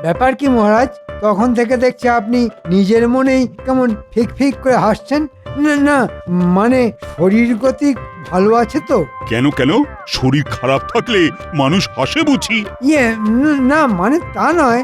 ব্যাপার কি মহারাজ, তখন থেকে দেখছি আপনি নিজের মনেই কেমন ফিক ফিক করে হাসছেন। না না, মানে শরীর গতি ভালো আছে তো? কেন কেন, শরীর খারাপ থাকলে মানুষ হাসে বুঝি? না মানে তা নয়,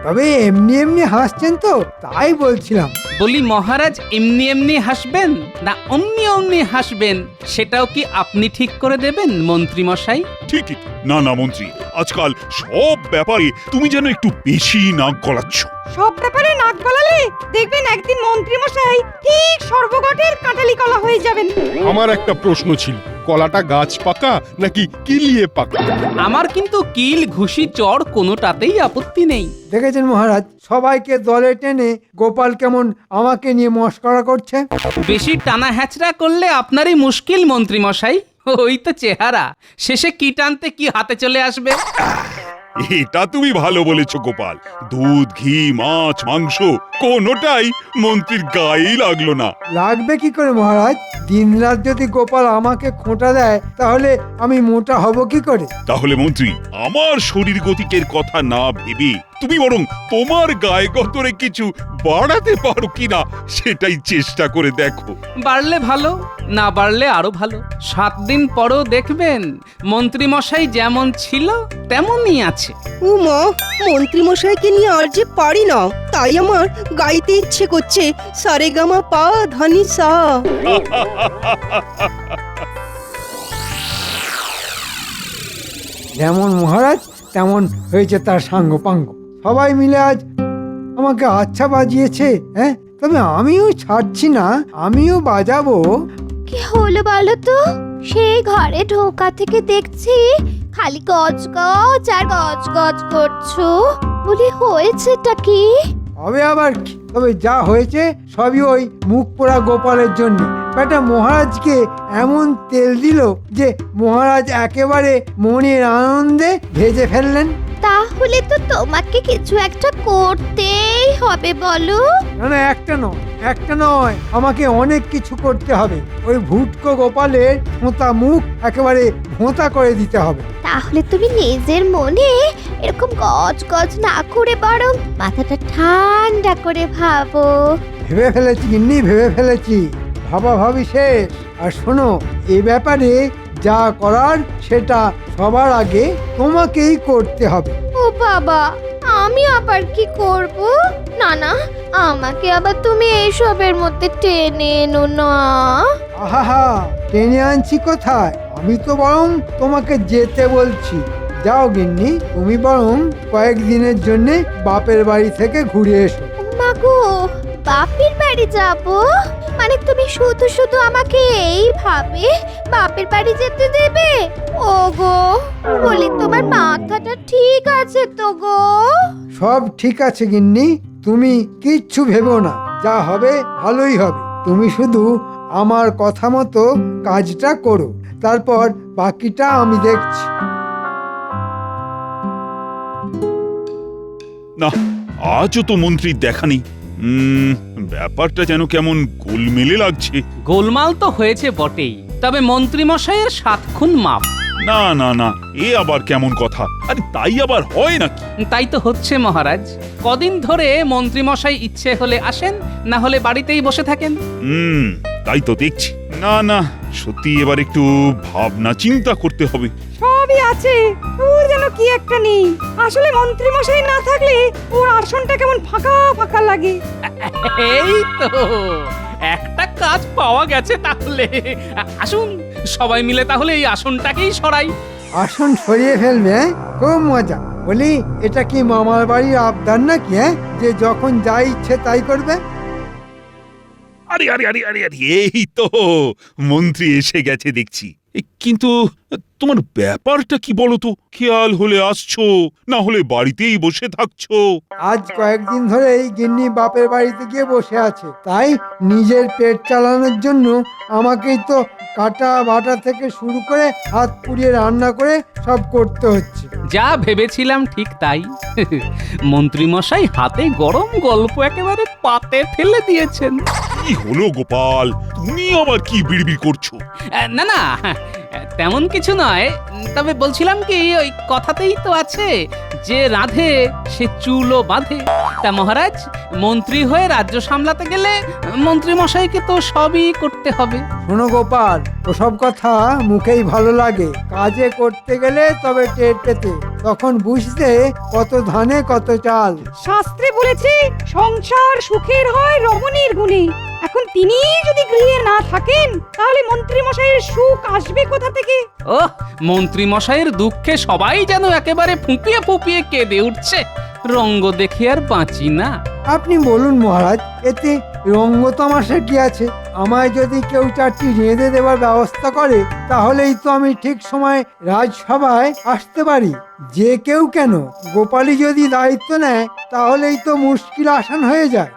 তবে এমনি এমনি হাসছেন তো তাই বলছিলাম। বলি মহারাজ এমনি এমনি হাসবেন না অমনি অমনি হাসবেন সেটাও কি আপনি ঠিক করে দেবেন মন্ত্রী মশাই? ঠিকই। না না মন্ত্রী, আজকাল সব ব্যাপারে তুমি যেন একটু বেশি নাক গলাচ্ছ। সব ব্যাপারে নাক গলালে দেখবেন একদিন মন্ত্রী মশাই ঠিক সর্বগটের কাঁটালি কলা হয়ে যাবেন। আমার একটা প্রশ্ন ছিল, কলাটা গাছ পাকা নাকি কিলিয়ে পাকা? আমার কিন্তু কিল ঘুষি চড় কোনোটাতেই আপত্তি নেই। দেখেছেন মহারাজ, সবাইকে দলে টেনে গোপাল কেমন আমাকে নিয়ে মস্করা করছে। বেশি টানা হ্যাচড়া করলে আপনারই মুশকিল মন্ত্রী মশাই। ওই তো চেহারা, শেষে কি টানতে কি হাতে চলে আসবে। এটা তুমি ভালো বলেছো গোপাল। দুধ, ঘি, মাছ, মাংস কোনোটাই মন্ত্রীর গায়েই লাগলো না। লাগবে কি করে মহারাজ? দিনরাত যদি গোপাল আমাকে খোঁটা দেয় তাহলে আমি মোটা হব কি করে? তাহলে মন্ত্রী, আমার শরীর গতিকের কথা না ভেবে তুমি বরং তোমার গায়ে গতরে কিছু বাড়াতে পারো কিনা সেটাই চেষ্টা করে দেখো। বাড়লে ভালো, না বাড়লে আরো ভালো। 7 দিন পরও দেখবেন মন্ত্রী মশাই যেমন ছিল তেমনই আছে। উমা, মন্ত্রী মশাইকে নিয়ে আর যে পারি না, তাই আমার গাইতে ইচ্ছে করছে সারেগামা পা ধানি সা। যেমন মহারাজ তেমন হয়েছে তার সাঙ্গ পাঙ্গ। সবাই মিলে আজ আমাকে আচ্ছা বাজিয়েছে। হ্যাঁ, তবে আমিও ছাড়ছি না, আমিও বাজাবো। কি হলো বলো তো? সেই ঘরে ঢোকা থেকে দেখছি খালি গজ গজ আর গজ গজ করছো। বলি হয়েছেটা কি? হবে আবার কি? তবে যা হয়েছে সবই ওই মুখ পোড়া গোপালের জন্য। বেটা মহারাজকে এমন তেল দিল যে মহারাজ একেবারে মনের আনন্দে ভেজে ফেললেন। তাহলে তো তোমাকে কিছু একটা করতেই হবে বলো। না না, একটা নয়, আমাকে অনেক কিছু করতে হবে। ওই ভুটকো গোপালের ভোঁতা মুখ একেবারে ভোঁতা করে দিতে হবে। তাহলে তুমি নিজের মনে এরকম গজ গজ না করে বরং মাথাটা ঠান্ডা করে ভাবো। ভেবে ফেলেছি গিন্নি, ভেবে ফেলেছি। ভাবা ভাবি শেষ। আর শোনো, এ ব্যাপারে যা করার সেটা সবার আগে তোমাকেই করতে হবে। ও বাবা, আমি আবার কি করব? না না, আমাকে আবার তুমি এইসবের মধ্যে টেনে এনো না। আহা, টেনে আনছি কোথায়? আমি তো বরং তোমাকে যেতে বলছি। যাও গিন্নি, তুমি বরং কয়েকদিনের জন্য বাপের বাড়ি থেকে ঘুরে এসো। ও মাগো, বাপের বাড়ি যাব? মানে তুমি শুধু শুধু আমাকে এইভাবে বাপের বাড়ি যেতে দেবে? ও গো, বলি তোমার মাথাটা ঠিক আছে তো গো? সব ঠিক আছে গিন্নি, তুমি কিচ্ছু ভেবো না। যা হবে ভালোই হবে। তুমি শুধু আমার কথা মতো কাজটা করো, তারপর বাকিটা আমি দেখছি। না, আজও তো মন্ত্রীর দেখা নেই। ব্যাপারটা যেন কেমন গোলমেলে লাগছে। গোলমাল তো হয়েছে বটেই, তবে মন্ত্রী মশাইয়ের 7 খুন মাপ। না না না, এ আবার কেমন কথা? আরে তাই আবার হয় নাকি? তাই তো হচ্ছে মহারাজ। কদিন ধরে মন্ত্রী মশাই ইচ্ছে হলে আসেন, না হলে বাড়িতেই বসে থাকেন। তাই তো দেখছি। না না, সত্যি এবার একটু ভাবনা চিন্তা করতে হবে। সবই আছে, ওর যেন কি একটা নেই। আসলে মন্ত্রী মশাই না থাকলে ওর আসনটা কেমন ফাঁকা ফাঁকা লাগে। এই তো একটা কাজ পাওয়া গেছে। তাহলে আসুন সবাই মিলে তাহলে এই আসনটাকেই সরাই। আসন সরিয়ে ফেলবে? খুব মজা। বলি, এটা কি মামার বাড়ির আবদার নাকি? যে যখন যা ইচ্ছে তাই করবে? আরে আরে আরে আরে আরে, এই তো মন্ত্রী এসে গেছে দেখছি। কিন্তু তোমার ব্যাপারটা কি বলো তো? খেয়াল হলে আসছো, না হলে বাড়িতেই বসে থাকছো। আজ কয়েকদিন ধরে এই গিন্নি বাপের বাড়িতে গিয়ে বসে আছে, তাই নিজের পেট চালানোর জন্য আমাকেই তো কাটা বাটা থেকে শুরু করে হাত পুড়িয়ে রান্না করে সব করতে হচ্ছে। যা ভেবেছিলাম ঠিক তাই। মন্ত্রী মশাই হাতে গরম গল্প একেবারে পাতে ফেলে দিয়েছেন। কি হলো গোপাল, তুমি আবার কি বিড়বিড় করছো? না না, তেমন কিছু নয়, তবে বলছিলাম কি ওই কথাতেই তো আছে যে রাধে সে চুলও বাঁধে। তা মহারাজ, মন্ত্রী হয়ে রাজ্য সামলাতে গেলে মন্ত্রী মশাইকে তো সবই করতে হবে। শোনো গোপাল, ওসব কথা মুখেই ভালো লাগে, কাজে করতে গেলে তবে টের পেতে, তখন বুঝতে কত ধানে কত চাল। শাস্ত্রে বলেছে সংসার সুখের হয় রমণীর গুণে। এখন তিনি যদি গৃহে না থাকেন তাহলে মন্ত্রী মশাইয়ের সুখ আসবে কোথা থেকে? ও, মন্ত্রী মশাইয়ের দুঃখে সবাই যেন একেবারে ফুঁপিয়ে ফুঁপিয়ে কেঁদে উঠছে। রঙ্গ দেখে আর বাঁচি না। আপনি বলুন মহারাজ, এতে রঙ্গ তামাশা কি আছে? আমায় যদি কেউ 4টি রেঁধে দেওয়ার ব্যবস্থা করে তাহলেই তো আমি ঠিক সময় রাজসভায় আসতে পারি। যে কেউ কেন, গোপালই যদি দায়িত্ব নেয় তাহলেই তো মুশকিল আসান হয়ে যায়।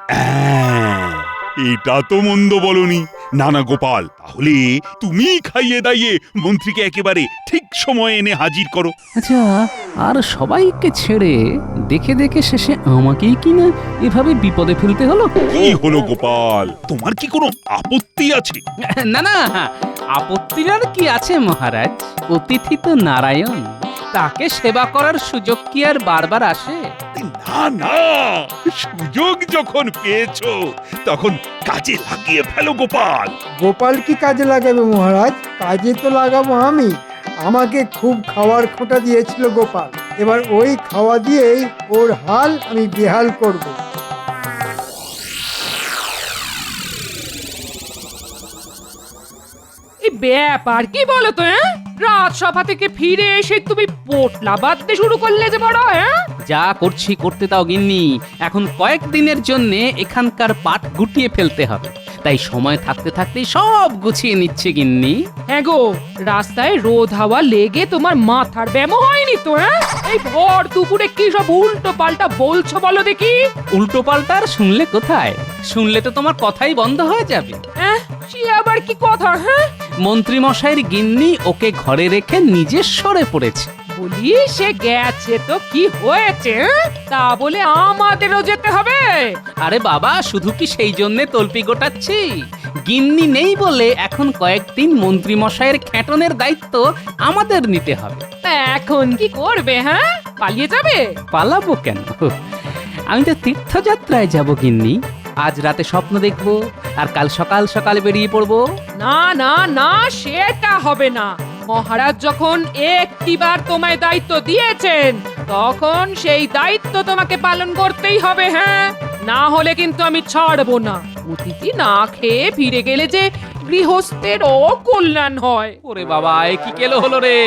এটা তো মন্দ বলনি। না না গোপাল, তাহলে তুমি খাইয়ে দাইয়ে মন্ত্রীকে একেবারে ঠিক সময়ে এনে হাজির করো। আচ্ছা, আর সবাইকে ছেড়ে দেখে দেখে শেষে আমাকেই কিনা এভাবে বিপদে ফেলতে হলো। কি হলো গোপাল, তোমার কি কোনো আপত্তি আছে? না না, আপত্তির আর কি আছে মহারাজ? অতিথি তো নারায়ণ, তাকে সেবা করার সুযোগ কি আর বারবার আসে? না না, সুযোগ যখন পেয়েছো তখন কাজে লাগিয়ে ফেলো গোপাল। গোপাল কি কাজে লাগাবে মহারাজ? কাজে তো লাগাবো আমি। আমাকে খুব খাওয়ার খোঁটা দিয়েছিল গোপাল, এবার ওই খাওয়া দিয়েই ওর হাল আমি বেহাল করব। এই ব্যাপার কি বলো তো? রাজসভা থেকে ফিরে এসে তুমি পোটলা বাঁধতে শুরু করলে যে বড়? যা করছি করতে দাও গিন্নি, এখন কয়েকদিনের জন্য এখানকার পাট গুটিয়ে ফেলতে হবে, তাই সময় থাকতে থাকতেই সব গুছিয়ে নিচ্ছে গিন্নি। হ্যাঁ গো, রাস্তায় রোদ হাওয়া লেগে তোমার মাথার ব্যামো হয়নি তো? এই ভর দুপুরে কি সব উল্টো পাল্টা বলছো বলো দেখি? উল্টো পাল্টার শুনলে কোথায়? শুনলে তো তোমার কথাই বন্ধ হয়ে যাবে। সে আবার কি কথা? মন্ত্রী মশাইয়ের গিন্নি ওকে ঘরে রেখে নিজে সরে পড়েছে। বলি সে গেছে তো কি হয়েছে? তা বলে আমাদেরও যেতে হবে? আরে বাবা, শুধু কি সেই জন্যে তলপি গোটাচ্ছি? গিন্নি নেই বলে এখন কয়েকদিন মন্ত্রী মশাইয়ের খ্যাটনের দায়িত্ব আমাদের নিতে হবে। তা এখন কি করবে? পালিয়ে যাবে? পালাবো কেন? আমি তো তীর্থযাত্রায় যাব গিন্নি। আজ রাতে স্বপ্ন দেখবো আর কাল সকাল সকাল বেরিয়ে পড়বো। না না না, সেটা হবে না। মহারাজ যখন একটিবার তোমায় দায়িত্ব দিয়েছেন তখন সেই দায়িত্ব তোমাকে পালন করতেই হবে। না হলে কিন্তু আমি ছাড়বো না। অতিথি না খেয়ে ফিরে গেলে যে গৃহস্থের অকল্যাণ হয়। ওরে বাবা, এ কি কেলো হলো রে?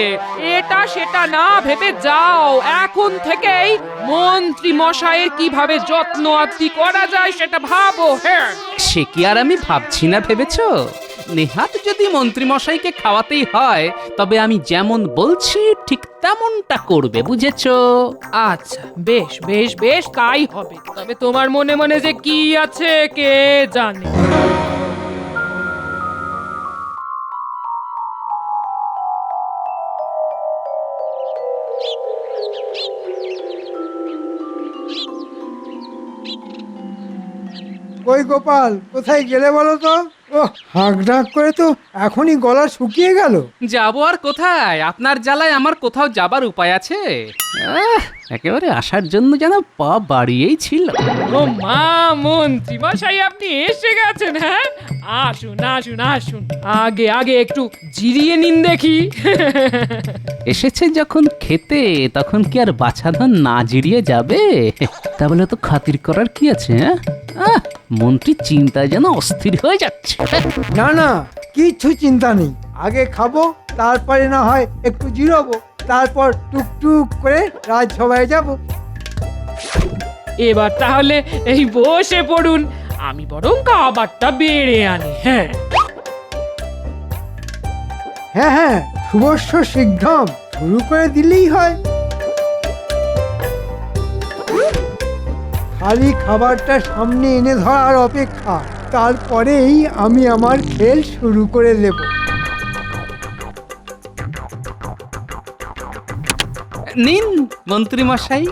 এটা সেটা না ভেবে যাও, এখন থেকেই মন্ত্রী মশাইয়ের কিভাবে যত্ন আত্তি করা যায় সেটা ভাবো। সে কি আর আমি ভাবছি না ভেবেছো? নেহাত যদি মন্ত্রী মশাইকে খাওয়াতেই হয় তবে আমি যেমন বলছি ঠিক তেমনটা করবে, বুঝেছো? আচ্ছা, বেশ বেশ বেশ, তাই হবে। তবে তোমার মনে মনে যে কি আছে কে জানে। ওই গোপাল, কোথায় গেলে বলো তো? ও হাঁক ডাক করে তো এখনই গলা শুকিয়ে গেল। যাবো আর কোথায়? আপনার জ্বালায় আমার কোথাও যাবার উপায় আছে? একেবারে আসার জন্য যেন পা বাড়িয়েই ছিল। ও মা, মন্ত্রী মশাই আপনি এসে গেছেন? আসুন আসুন আসুন, আগে আগে একটু জিরিয়ে নিন দেখি। এসেছে যখন খেতে, তখন কি আর বাছাধন না জিরিয়ে যাবে? তা বলে তো খাতির করার কি আছে? মন্ত্রী চিন্তায় যেন অস্থির হয়ে যাচ্ছে। না না, কিচ্ছু চিন্তা নেই। আগে খাবো, তারপরে না হয় একটু জিরোবো, তারপর টুকটুক করে রাজসভায় যাব। এবার তাহলে এই বসে পড়ুন, আমি বরং খাবারটা বেড়ে আনি। হ্যাঁ হ্যাঁ, শুভস্য শীঘ্রম, শুরু করে দিলেই হয়। খালি খাবারটা সামনে এনে ধরার অপেক্ষা, তারপরেই আমি আমার খেল শুরু করে দেব। নিন মন্ত্রী মশাই,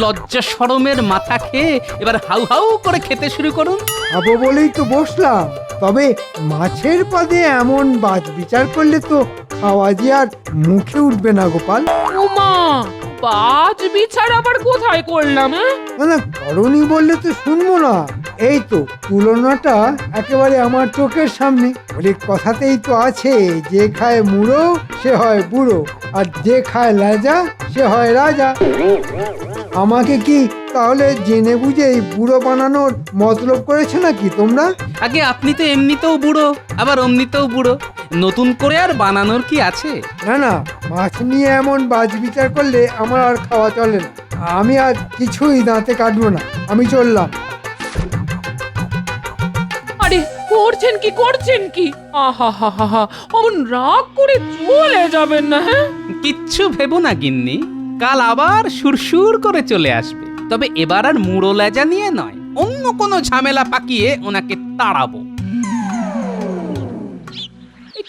লজ্জা শরমের মাথা খেয়ে এবার হাউ হাউ করে খেতে শুরু করুন। খাবো বলেই তো বসলাম, তবে মাছের পদে এমন বাজ বিচার করলে তো খাওয়া যে আর মুখে উঠবে না গোপাল। উমা, বাজ বিছার আবার কোথায় করলাম? না না, করনি বললে তো শুনবো না। এই তো তুলনাটা একেবারে আমার চোখের সামনে। ওই কথাতেই তো আছে, যে খায় মুড়ো সে হয় বুড়ো, আর যে খায় লেজা সে হয় রাজা। আমাকে কি তাহলে জেনে বুঝে এই বুড়ো বানানোর মতলব করেছে নাকি তোমরা? আগে আপনি তো এমনিতেও বুড়ো, আবার অমনিতেও বুড়ো, নতুন করে আর বানানোর কি আছে? না না, মাছ নিয়ে এমন বাজ বিচার করলে আমার আর খাওয়া চলে না। আমি আর কিছুই দাঁতে কাটবো না, আমি চললাম। আরে করছেন কি? আহা হা হা হা, অমন রাগ করে চলে যাবেন না। হ্যাঁ, কিচ্ছু ভেবো না গিন্নি, কাল আবার সুরসুর করে চলে আসবে। তবে এবার আর মুড়ো লেজা নিয়ে নয়, অন্য কোনো ঝামেলা পাকিয়ে ওনাকে তাড়াবো।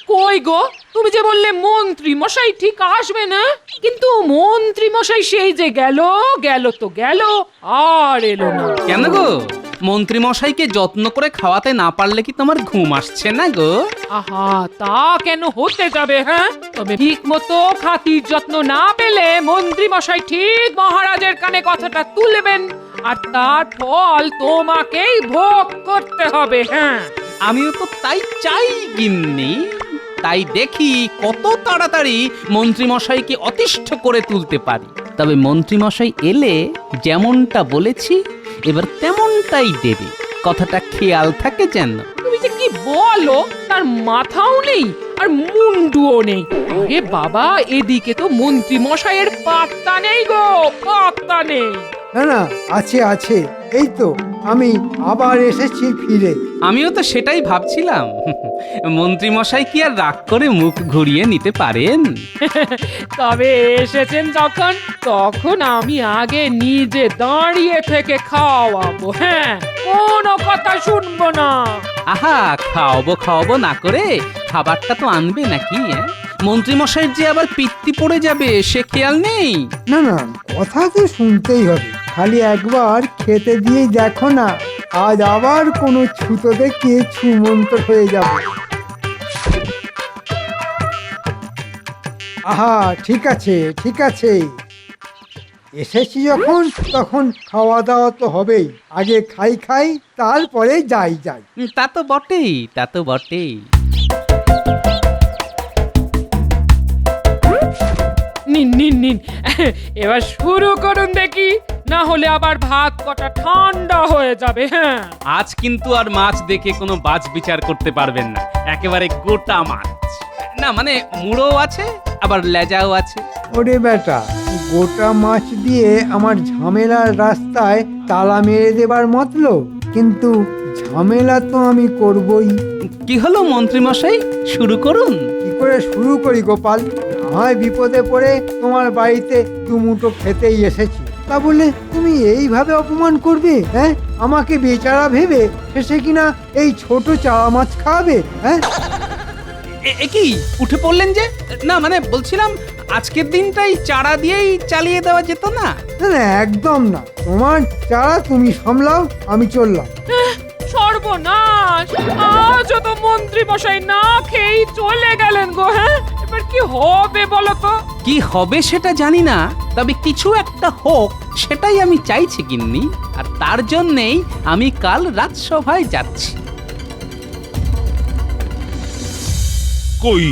কই গো, তুমি যে বললে মন্ত্রী মশাই ঠিক আসবে না, কিন্তু মন্ত্রী মশাই সেই যে গেল তো গেল, আর এলো না। কেন গো, মন্ত্রী মশাইকে যত্ন করে খাওয়াতে না পারলে কি তোমার ঘুম আসছে না গো? আহা, তা কেন হতে যাবে? হ্যাঁ, তবে ঠিক মতো খাতির যত্ন না পেলে মন্ত্রী মশাই ঠিক মহারাজের কানে কথাটা তুলবেন, আর তার ফল তোমাকেই ভোগ করতে হবে। হ্যাঁ, আমিও তো তাই চাই গিন্নি। তাই দেখি কত তাড়াতাড়ি মন্ত্রী মশাইকে অতিষ্ঠ করে তুলতে পারি। তবে মন্ত্রী মশাই এলে যেমনটা বলেছি এবার তেমনটাই দেবে, কথাটা খেয়াল থাকে যেন। তুমি যে কি বলো, তার মাথাও নেই আর মুন্ডুও নেই। আরে বাবা, এদিকে তো মন্ত্রী মশাইয়ের পাত্তা নেই গো, পাত্তা নেই। না না, আছে আছে, এই তো আমি আবার এসেছি ফিরে। আমিও তো সেটাই ভাবছিলাম, মন্ত্রী মশাই কি আর রাগ করে মুখ ঘুরিয়ে নিতে পারেন? তবে এসেছেন যখন, তখন আমি আগে নিজে দাঁড়িয়ে থেকে খাওয়াবো। হ্যাঁ, কোনো কথা শুনবো না। আহা, খাওয়াবো না করে খাবারটা তো আনবে নাকি? মন্ত্রী মশাইয়ের যে আবার পিত্তি পড়ে যাবে সে খেয়াল নেই। না না, কথা তো শুনতেই হবে, খালি একবার খেতে দিয়েই দেখো না, আজ আবার কোনো ছুতো দেখে ছুমন্ত হয়ে যাবে। আহা, ঠিক আছে ঠিক আছে, এসেছি যখন তখন খাওয়া দাওয়া তো হবেই। আগে খাই তারপরে যাই। তা তো বটেই। নিন এবার শুরু করুন দেখি, না হলে আবার ভাত কটা ঠান্ডা হয়ে যাবে। হ্যাঁ, আজ কিন্তু আর মাছ দেখে কোনো বাছ বিচার করতে পারবেন না, একেবারে গোটা মাছ। না মানে মুড়ো আছে আবার লেজাও আছে। ওরে বেটা, গোটা মাছ দিয়ে আমার ঝামেলার রাস্তায় তালা মেরে দেবার মতলব? কিন্তু ঝামেলা তো আমি করবই। কি হলো মন্ত্রী মশাই, শুরু করুন। কি করে শুরু করি গোপাল? হয় বিপদে পড়ে তোমার বাড়িতে দুমুঠো খেতেই এসেছি, তা বলে তুমি এইভাবে অপমান করবে? হ্যাঁ, আমাকে বেচারা ভেবে শেষে কিনা এই ছোট চারা মাছ খাবে? হ্যাঁ, এ কি উঠে পড়লেন যে? না মানে বলছিলাম আজকের দিনটাই চারা দিয়েই চালিয়ে দেওয়া যেত না? না না, একদম না। তোমার চারা তুমি সামলাও, আমি চললাম। সর্বনাশ, আজও তো মন্ত্রী মশাই না খেয়েই চলে গেলেন গো। হ্যাঁ, এবার কি হবে বলো তো? কি হবে সেটা জানি না, তবে কিছু একটা হোক সেটাই আমি চাইছি গিন্নি। আর তার জন্যেই আমি কাল রাজসভায় যাচ্ছি। কই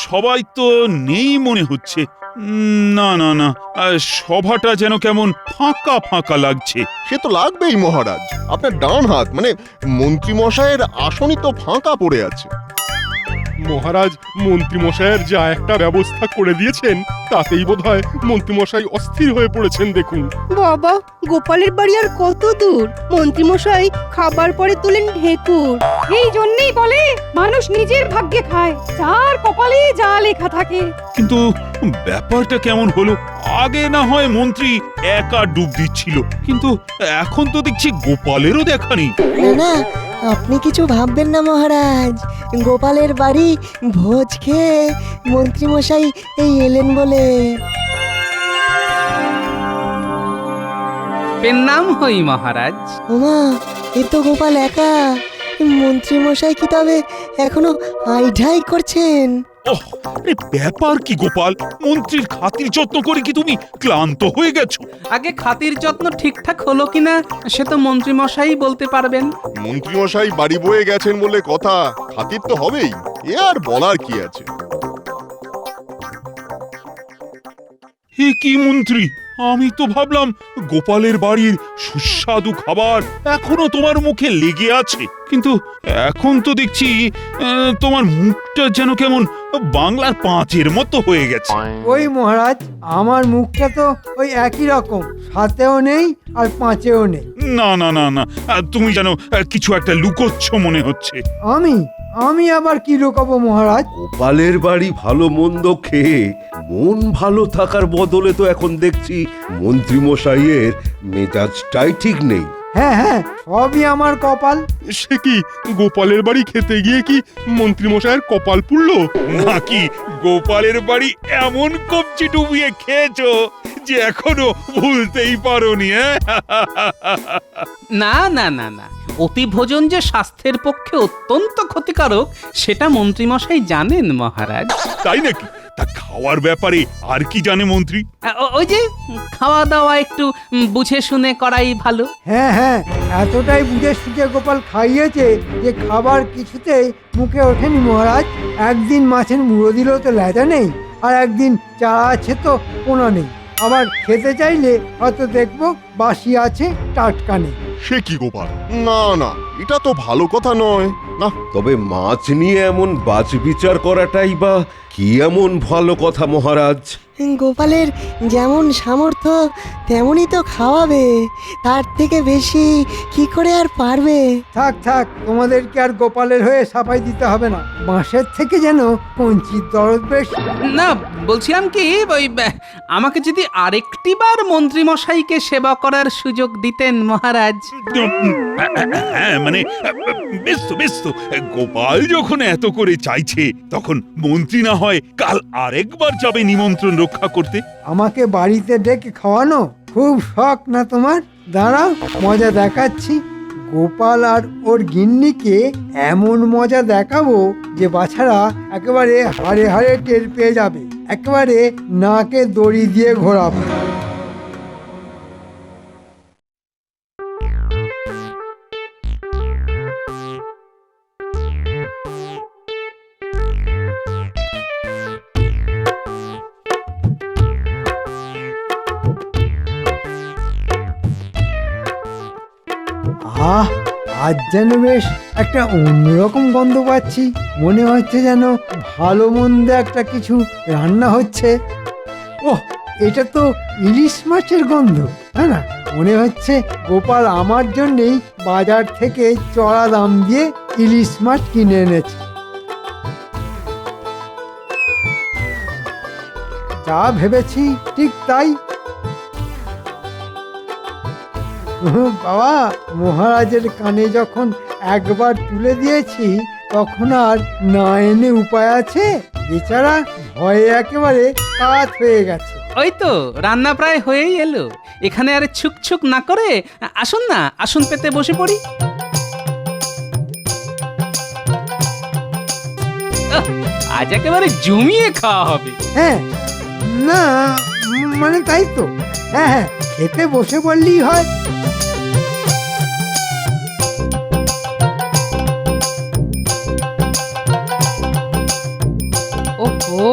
সবাই তো নেই মনে হচ্ছে। না না না, সভাটা যেন কেমন ফাঁকা ফাঁকা লাগছে। সে তো লাগবেই মহারাজ, আপনার ডান হাত মানে মন্ত্রী মশাইয়ের আসনই তো ফাঁকা পড়ে আছে। মহারাজ মন্ত্রী মশাইয়ের যা একটা ব্যবস্থা করে দিয়েছেন তাতেই বোধহয় মন্ত্রী মশাই অস্থির হয়ে পড়েছেন। দেখুন বাবা, গোপালের বাড়ি আর কত দূর? মন্ত্রীমশাই খাবার পরে তোলেন ঢেকুর। এই জন্যই বলে মানুষ নিজের ভাগ্যে খায়, যার কপালে যা লেখা থাকে। কিন্তু ব্যাপারটা কেমন হলো? আগে না হয় মন্ত্রী একা ডুব দিচ্ছিল, কিন্তু এখন তো দেখছি গোপালেরও দেখা নেই। না, আপনি কিছু ভাববেন না মহারাজ। গোপালের বাড়ি ভোজ খেয়ে মন্ত্রীমশাই এই এলেন বলে। নাম হই মহারাজ। ওমা, এ তো গোপাল একা। মন্ত্রীমশাই কি তবে এখনো আইঢাই করছেন? ওহ, আরে ব্যাপার কি গোপাল, মন্ত্রীর খাতির যত্ন করে কি তুমি ক্লান্ত হয়ে গেছো? আগে খাতির যত্ন ঠিকঠাক হলো কিনা সে তো মন্ত্রী মশাই বলতে পারবেন। মন্ত্রীমশাই বাড়ি বয়ে গেছেন বলে কথা, খাতির তো হবেই, এ আর বলার কি আছে। হে কি মন্ত্রী, আমি তো ভাবলাম গোপালের বাড়ির সুস্বাদু খাবার এখনো তোমার মুখে লেগে আছে, কিন্তু এখন তো দেখছি তোমার মুখটা যেন কেমন বাংলার পাঁচের মতো হয়ে গেছে। ওই মহারাজ, আমার মুখটা তো ওই একই রকম, সাতেও নেই আর পাঁচেও নেই। না না না না, তুমি যেন কিছু একটা লুকোচ্ছ মনে হচ্ছে। আমি আবার কি লুকাবো মহারাজ? গোপালের বাড়ি ভালো মন্দ খেয়ে মন ভালো থাকার বদলে তো এখন দেখছি মন্ত্রী মশাইয়ের মেজাজটাই ঠিক নেই। হ্যাঁ, সবই আমার কপাল। সে কি, গোপালের বাড়ি খেতে গিয়ে কি মন্ত্রীমশাইয়ের কপাল পুড়লো? নাকি গোপালের বাড়ি এমন কবজি ডুবিয়ে খেয়েছো যে এখনো ভুলতেই পারোনি? না না না না, অতি ভোজন যে স্বাস্থ্যের পক্ষে অত্যন্ত ক্ষতিকারক সেটা মন্ত্রী মশাই জানেন মহারাজ। তাই নাকি? তা খাওয়ার ব্যাপারে আর কি জানে মন্ত্রী? ওই যে খাওয়া দাওয়া একটু বুঝে শুনে করাই ভালো। হ্যাঁ, এতটাই বুঝে সুঝে গোপাল খাইয়েছে যে খাবার কিছুতেই মুখে ওঠেনি মহারাজ। একদিন মাছের মুড়ো দিলেও তো লেজা নেই, আর একদিন চারা আছে তো পোনা নেই। আবার খেতে চাইলে হয়তো দেখবো বাসি আছে, টাটকা নেই। সে কি গোপাল, না না, এটা তো ভালো কথা নয়। না, তবে মাছ নিয়ে এমন বাছবিচার করাটাই বা কি এমন ভালো কথা মহারাজ? গোপালের যেমন সামর্থ্য তেমনই তো খাওয়াবে, তার থেকে বেশি কি করে আর পারবে? থাক, তোমাদেরকে আর গোপালের হয়ে সাফাই দিতে হবে না। বাঁশের থেকে যেন কঞ্চির দরদ বেশি। না, বলছিলাম কি ওই আমাকে যদি আরেকটি বার মন্ত্রী মশাইকে সেবা করার সুযোগ দিতেন মহারাজ। হ্যাঁ মানে বেশ তো গোপাল যখন এত করে চাইছে তখন মন্ত্রী না হয় কাল আরেকবার যাবে নিমন্ত্রণ রক্ষা করতে। আমাকে বাড়িতে ডেকে খাওয়ানো খুব শখ না তোমার? দাঁড়াও, মজা দেখাচ্ছি। গোপাল আর ওর গিন্নিকে এমন মজা দেখাবো যে বাছারা একেবারে হাড়ে হাড়ে টের পেয়ে যাবে, একেবারে নাকে দড়ি দিয়ে ঘোরাবো। আজ যেন বেশ একটা অন্যরকম গন্ধ পাচ্ছি। মনে হচ্ছে যেন ভালো মন্দ একটা কিছু রান্না হচ্ছে। ওহ, এটা তো ইলিশ মাছের গন্ধ। না, মনে হচ্ছে গোপাল আমার জন্যেই বাজার থেকে চড়া দাম দিয়ে ইলিশ মাছ কিনে এনেছে। যা ভেবেছি ঠিক তাই। বাবা, মহারাজের কানে যখন একবার তুলে দিয়েছি তখন আর না এনে উপায় আছে? বেচারা ভয়ে একেবারে কাত হয়ে গেছে। ওই তো রান্না প্রায় হয়েই এলো। এখানে আরে ছুক না করে আসুন না, আসুন পেতে বসে পড়ি। আজ একেবারে জমিয়ে খাওয়া হবে। হ্যাঁ, না মানে তাই তো। হ্যাঁ, খেতে বসে বললেই হয়। ওহো,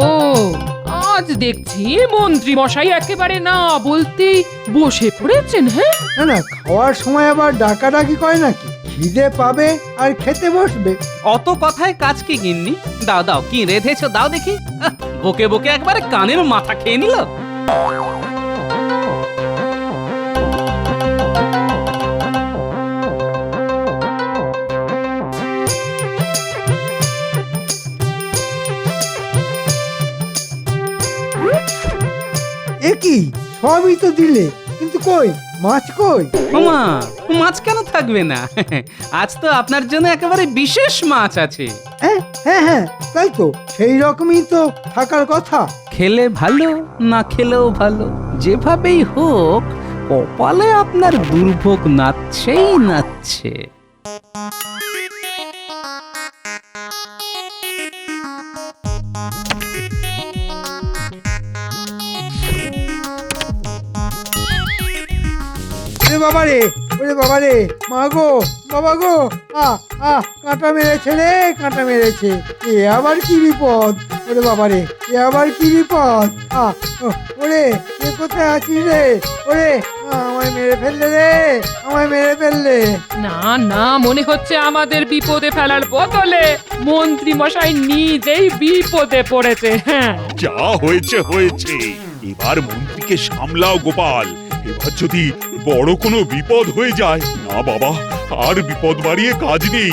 আজ দেখছি মন্ত্রী মশাই একেবারে না বলতেই বসে পড়েছেন। হ্যাঁ, না, খাওয়ার সময় আবার ডাকাডাকি করে নাকি? খিদে পাবে আর খেতে বসবে। অত কথায় কাজ কি গিন্নি? দাও কি রেধেছো দাও দেখি। বকে বকে একবারে কানের মাথা খেয়ে নিল। এ কি, সবই তো দিলে, কিন্তু কই মাছ কই? ওমা, মাছ কেন থাকবে না? আজ তো আপনার জন্য একেবারে বিশেষ মাছ আছে। হ্যাঁ, তাই তো, সেই রকমই তো থাকার কথা। খেলে ভালো, না খেলেও ভালো, যেভাবেই হোক কপালে আপনার দুর্ভোগ নাচ্ছে। ওরে বাবা রে মা গো বাবা গো কাঁটা মেরেছে রে কাঁটা মেরেছে। এ আবার কি বিপদ? ওরে বাবা রে এ আবার কি বিপদ? ওরে এ কোথায় আছিস রে? ওরে আমায় মেরে ফেললে রে, আমায় মেরে ফেললে। না না, মনে হচ্ছে আমাদের বিপদে ফেলার বদলে মন্ত্রী মশাই নিজেই বিপদে পড়েছে। হ্যাঁ, যা হয়েছে হয়েছে, এবার মন্ত্রীকে সামলাও গোপাল। এবার যদি বড় কোনো বিপদ হয়ে যায়, না বাবা, আর বিপদ বাড়িয়ে কাজ নেই।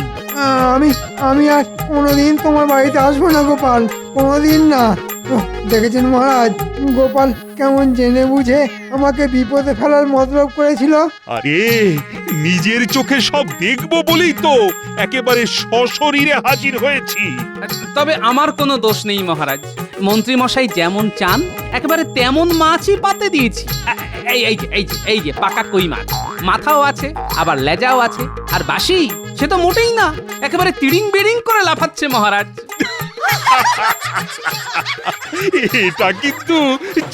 আমি আর কোনোদিন তোমার বাড়িতে আসবো না গোপাল, কোনোদিন না। দেখেছেন মহারাজ, গোপাল কেমন জেনে বুঝে আমাকে বিপদে ফেলার মতলব করেছিল। আরে নিজের চোখে সব দেখবো বলেই তো একেবারে সশরীরে হাজির হয়েছি। তবে আমার কোনো দোষ নেই মহারাজ, মন্ত্রী মশাই যেমন চান একেবারে তেমন মাছই পাতে দিয়েছি। এই যে পাকা কই মাছ, মাথাও আছে আবার লেজাও আছে, আর বাসি সে তো মোটেই না, একেবারে তিড়িং বিড়িং করে লাফাচ্ছে মহারাজ। এটা কিন্তু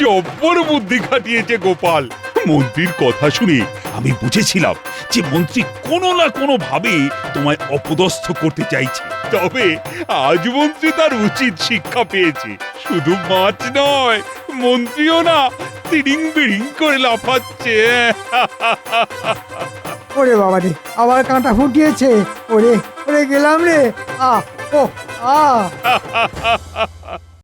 জব্বর বুদ্ধি খাটিয়েছে গোপাল। মন্ত্রীর কথা শুনে আমি বুঝেছিলাম যে মন্ত্রী কোনো না কোনো ভাবে তোমায় অপদস্থ করতে চাইছে। তবে আজ মন্ত্রী তার উচিত শিক্ষা পেয়েছে। শুধু মাছ নয়, মন্ত্রীও না তিড়িং বিড়িং করে লাফাচ্ছে। ওরে বাবা রে আবার কাঁটা ফুটিয়েছে। ওরে ওরে গেলাম রে। ও